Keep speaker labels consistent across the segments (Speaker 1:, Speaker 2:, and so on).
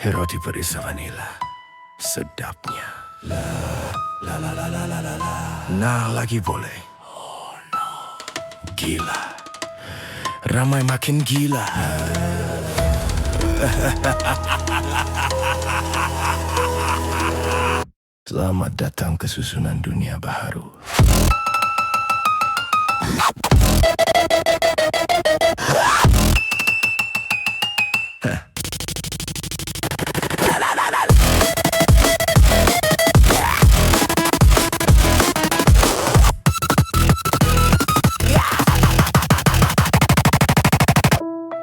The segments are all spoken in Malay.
Speaker 1: Roti perisa vanila, sedapnya. Nah, lagi boleh. Gila, ramai makin gila. Selamat datang ke susunan dunia baharu.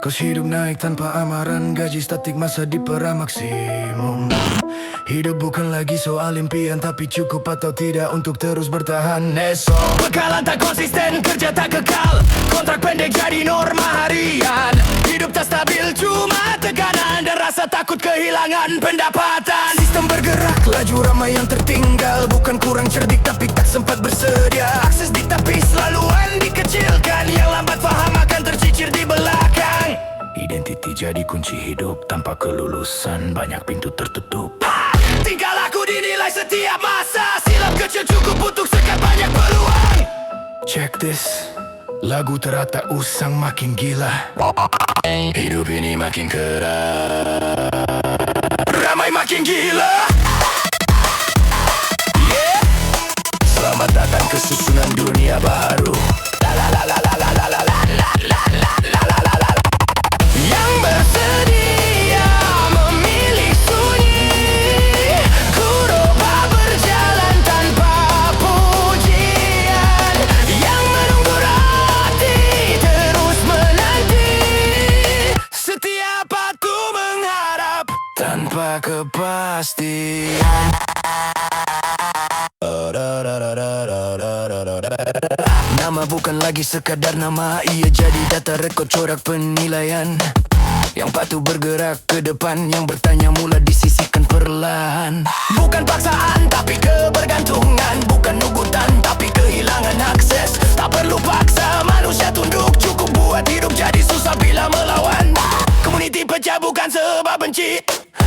Speaker 1: Kos hidup naik tanpa amaran, gaji statik masa dipera maksimum. Hidup bukan lagi soal impian, tapi cukup atau tidak untuk terus bertahan esok. Bekalan tak konsisten, kerja tak kekal, kontrak pendek jadi norma harian. Hidup tak stabil, cuma tekanan dan rasa takut kehilangan pendapatan. Sistem bergerak, laju ramai yang tertinggal, bukan kurang cerdik tapi tak sempat bersedia. Akses ditapis, laluan dikecilkan, yang lambat faham akan tercicir di belakang. Identiti jadi kunci hidup, tanpa kelulusan banyak pintu tertutup. Tingkah laku dinilai setiap masa, silap kecil cukup untuk sekat banyak peluang. Check this, lagu terata usang makin gila. Hidup ini makin keras, ramai makin gila. Yeah. Selamat datang ke susunan dunia baru. Yang bersedia memilih sunyi, ku coba berjalan tanpa pujian. Yang menunggu roti terus menanti, setiap waktu mengharap tanpa kepastian. Nama bukan lagi sekadar nama, ia jadi data rekod corak penilaian. Yang patuh bergerak ke depan, yang bertanya mula disisihkan perlahan. Bukan paksaan tapi kebergantungan, bukan nugutan tapi kehilangan akses. Tak perlu paksa manusia tunduk, cukup buat hidup jadi susah bila melawan. Komuniti pecah bukan sebab benci,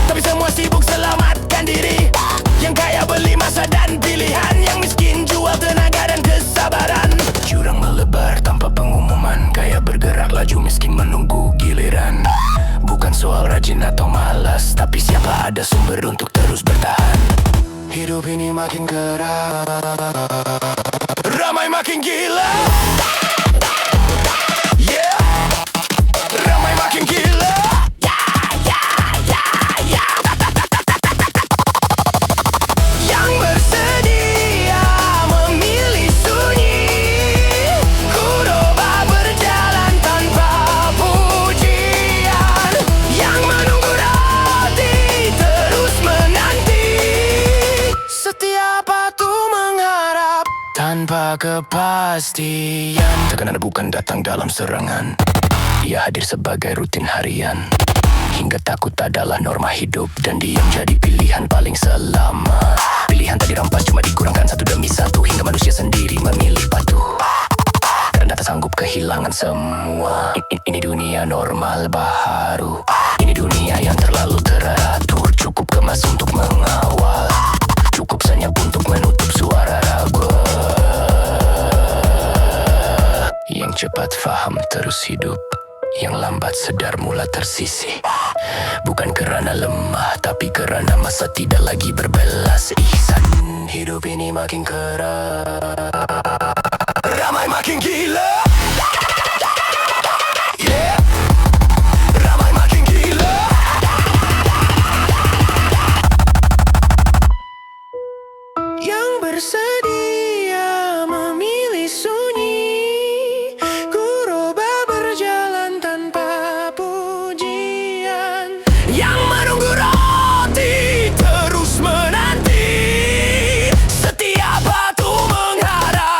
Speaker 1: tapi semua sibuk selamatkan diri. Yang kaya beli masa dan pilihan, yang miskin jual tenaga dan kesabaran. Jurang melebar tanpa pengumuman, kaya bergerak laju, miskin menunggu giliran. Bukan soal rajin atau malas, tapi siapa ada sumber untuk terus bertahan. Hidup ini makin keras, ramai makin gila. Yeah, ramai makin gila. Yang bersedia memilih sunyi, ku coba berjalan tanpa pujian. Yang menunggu roti terus menanti, setiap waktu mengharap tanpa kepastian. Tekanan bukan datang dalam serangan, ia hadir sebagai rutin harian. Hingga takut adalah norma hidup, dan diam jadi pilihan paling selama. Pilihan tak dirampas, cuma dikurangkan satu demi satu, hingga manusia sendiri memilih patuh. Karena tak sanggup kehilangan semua. Ini dunia normal baharu, ini dunia yang terlalu teratur. Cukup kemas untuk mengawal, cukup senyap untuk menutup suara ragu. Yang cepat faham terus hidup, yang lambat sedar mula tersisih. Bukan kerana lemah, tapi kerana masa tidak lagi berbelas ihsan. Hidup ini makin keras, ramai makin gila. Yeah, ramai makin gila. Yang bersedia memilih sunyi, ku coba berjalan tanpa pujian. Yang menunggu roti terus menanti, setiap waktu mengharap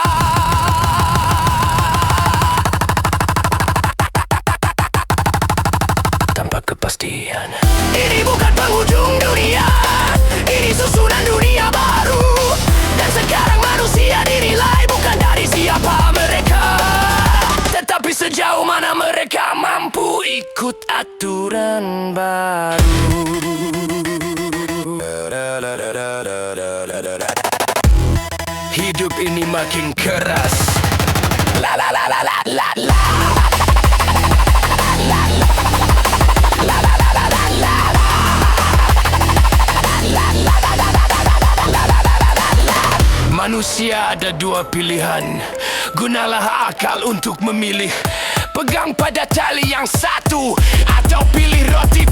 Speaker 1: mereka mampu ikut aturan baru. Hidup ini makin keras. La la la la la la la. La la la la la la la. Manusia ada dua pilihan. Gunalah akal untuk memilih. Pegang pada tali yang satu atau pilih roti